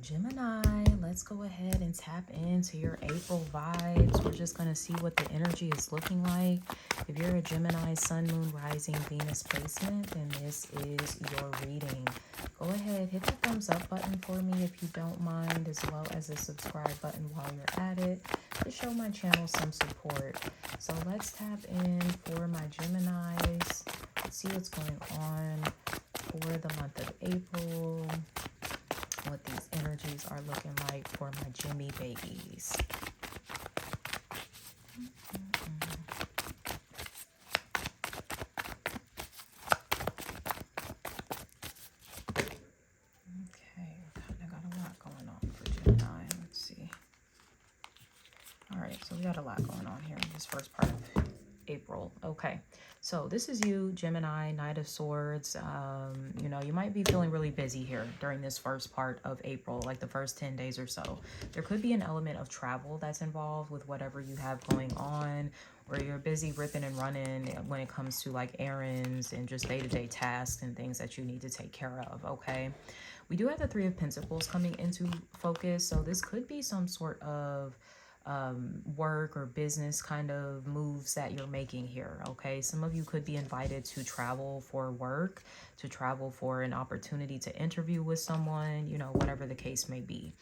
Gemini, let's go ahead and tap into your April vibes. We're just going to see what the energy is looking like. If you're a Gemini, Sun, Moon, Rising, Venus placement, then this is your reading. Go ahead, hit the thumbs up button for me if you don't mind, as well as the subscribe button while you're at it to show my channel some support. So let's tap in for my Geminis. Let's see what's going on for the month of April. What these energies are looking like for my Jimmy babies. Okay, kind of got a lot going on for Gemini. Let's see. All right, so we got a lot going on here in this first part of April. Okay, so this is you, Gemini, Knight of Swords. You know, you might be feeling really busy here during this first part of April, like the first 10 days or so. There could be an element of travel that's involved with whatever you have going on, where you're busy ripping and running when it comes to like errands and just day-to-day tasks and things that you need to take care of, okay? We do have the Three of Pentacles coming into focus, so this could be some sort of work or business kind of moves that you're making here. Okay, some of you could be invited to travel for work, to travel for an opportunity to interview with someone, you know, whatever the case may be.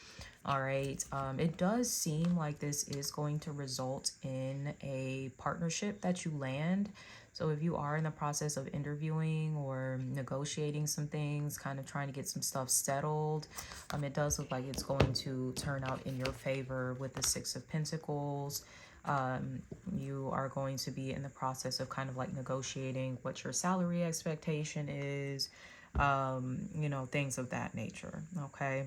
All right, it does seem like this is going to result in a partnership that you land. So if you are in the process of interviewing or negotiating some things, kind of trying to get some stuff settled, it does look like it's going to turn out in your favor with the Six of Pentacles. You are going to be in the process of kind of like negotiating what your salary expectation is, you know, things of that nature. Okay.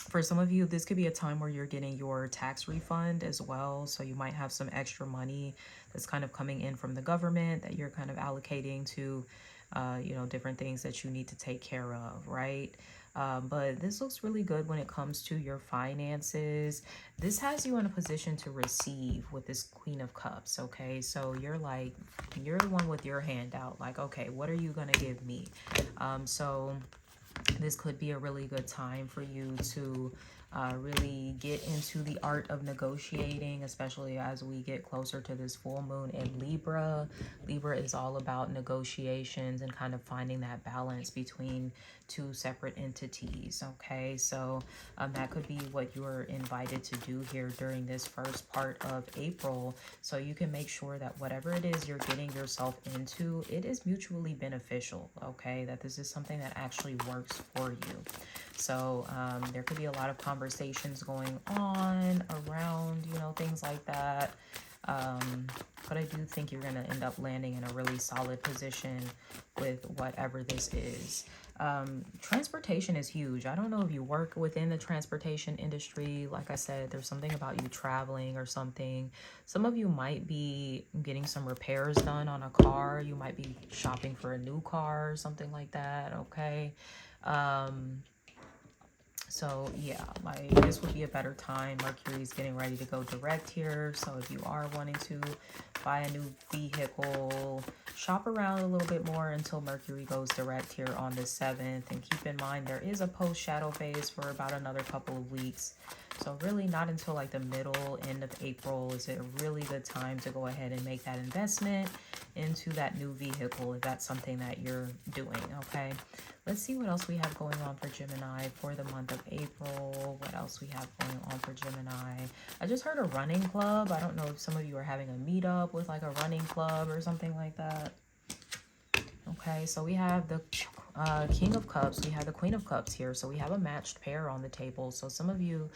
For some of you, this could be a time where you're getting your tax refund as well. So you might have some extra money that's kind of coming in from the government that you're kind of allocating to, you know, different things that you need to take care of, right? But this looks really good when it comes to your finances. This has you in a position to receive with this Queen of Cups, okay? So you're like, you're the one with your hand out, like, okay, what are you going to give me? So this could be a really good time for you to really get into the art of negotiating, especially as we get closer to this full moon in Libra. Libra is all about negotiations and kind of finding that balance between two separate entities. Okay, so that could be what you're invited to do here during this first part of April, so you can make sure that whatever it is you're getting yourself into, it is mutually beneficial. Okay, that this is something that actually works for you. So there could be a lot of conversations going on around, you know, things like that. But I do think you're going to end up landing in a really solid position with whatever this is. Transportation is huge. I don't know if you work within the transportation industry. Like I said, there's something about you traveling or something. Some of you might be getting some repairs done on a car. You might be shopping for a new car or something like that. Okay. So yeah, like this would be a better time. Mercury's getting ready to go direct here. So if you are wanting to buy a new vehicle, shop around a little bit more until Mercury goes direct here on the 7th. And keep in mind, there is a post-shadow phase for about another couple of weeks. So really not until like the end of April is it a really good time to go ahead and make that investment into that new vehicle if that's something that you're doing. Okay, let's see what else we have going on for Gemini for the month of April. What else we have going on for Gemini? I just heard a running club. I don't know if some of you are having a meetup with like a running club or something like that. Okay, so we have the King of Cups. We have the Queen of Cups here. So we have a matched pair on the table. So some of you,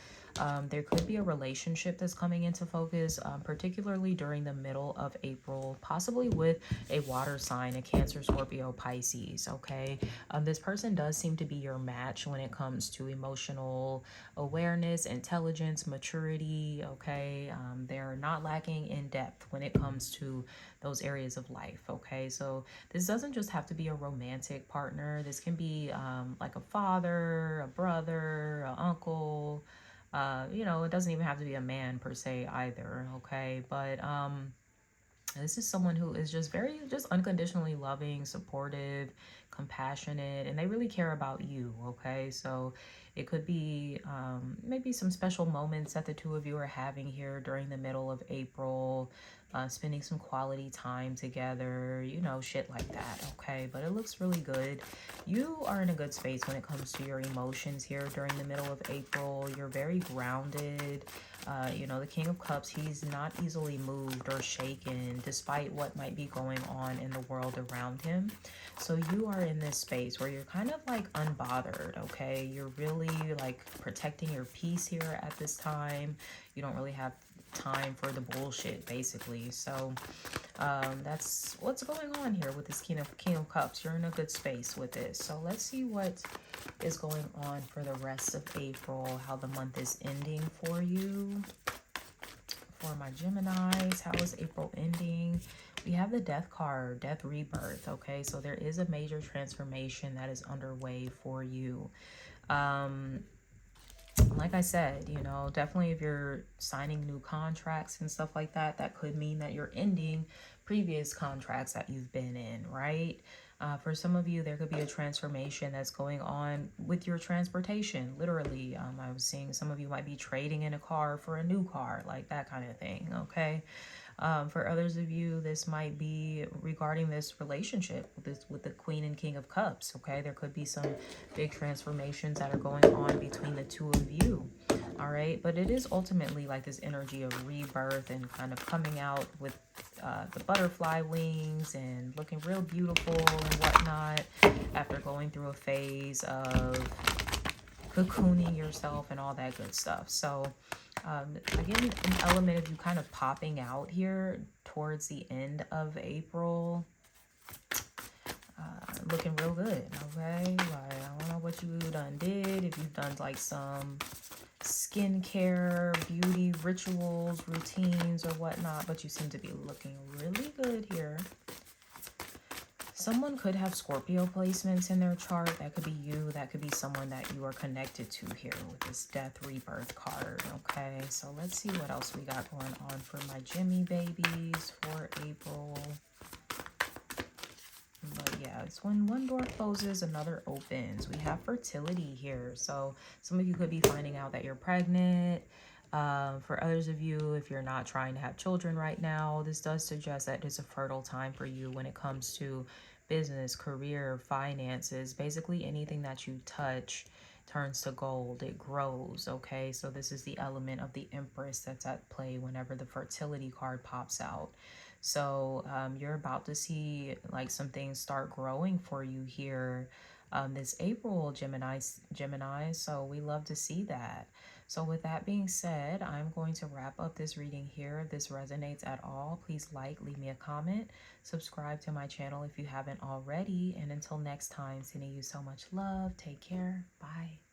there could be a relationship that's coming into focus, particularly during the middle of April, possibly with a water sign, a Cancer, Scorpio, Pisces, okay? This person does seem to be your match when it comes to emotional awareness, intelligence, maturity, okay? They're not lacking in depth when it comes to those areas of life, okay? So this doesn't just have to be a romantic partner. This can be like a father, a brother, an uncle. You know, it doesn't even have to be a man per se either, okay? But this is someone who is just very, just unconditionally loving, supportive, compassionate, and they really care about you, okay? So it could be maybe some special moments that the two of you are having here during the middle of April, spending some quality time together, you know, shit like that, okay? But it looks really good. You are in a good space when it comes to your emotions here during the middle of April. You're very grounded. You know, the King of Cups, he's not easily moved or shaken despite what might be going on in the world around him. So you are in this space where you're kind of like unbothered, okay? You're really like protecting your peace here at this time. You don't really have time for the bullshit, basically. So that's what's going on here with this King of Cups. You're in a good space with this. So let's see what is going on for the rest of April, how the month is ending for you. For my Geminis, how is April ending? We have the Death card, Death Rebirth, okay? So there is a major transformation that is underway for you. Like I said, you know, definitely if you're signing new contracts and stuff like that, that could mean that you're ending previous contracts that you've been in, right? For some of you, there could be a transformation that's going on with your transportation, literally. I was seeing some of you might be trading in a car for a new car, like that kind of thing, okay? For others of you, this might be regarding this relationship with the Queen and King of Cups, okay? There could be some big transformations that are going on between the two of you, all right? But it is ultimately like this energy of rebirth and kind of coming out with the butterfly wings and looking real beautiful and whatnot after going through a phase of cocooning yourself and all that good stuff. So again, an element of you kind of popping out here towards the end of April, looking real good, okay? Like, I don't know what you done did, if you've done like some skincare, beauty rituals, routines, or whatnot, but you seem to be looking really good here. Someone could have Scorpio placements in their chart. That could be you. That could be someone that you are connected to here with this Death Rebirth card, okay? So let's see what else we got going on for my Jimmy babies for April. But yeah, it's when one door closes, another opens. We have fertility here. So some of you could be finding out that you're pregnant. For others of you, if you're not trying to have children right now, this does suggest that it's a fertile time for you when it comes to business, career, finances. Basically anything that you touch turns to gold. It grows, okay? So this is the element of the Empress that's at play whenever the fertility card pops out. So you're about to see like some things start growing for you here this April, Gemini. So we love to see that. So with that being said, I'm going to wrap up this reading here. If this resonates at all, please leave me a comment, subscribe to my channel if you haven't already. And until next time, sending you so much love. Take care. Bye.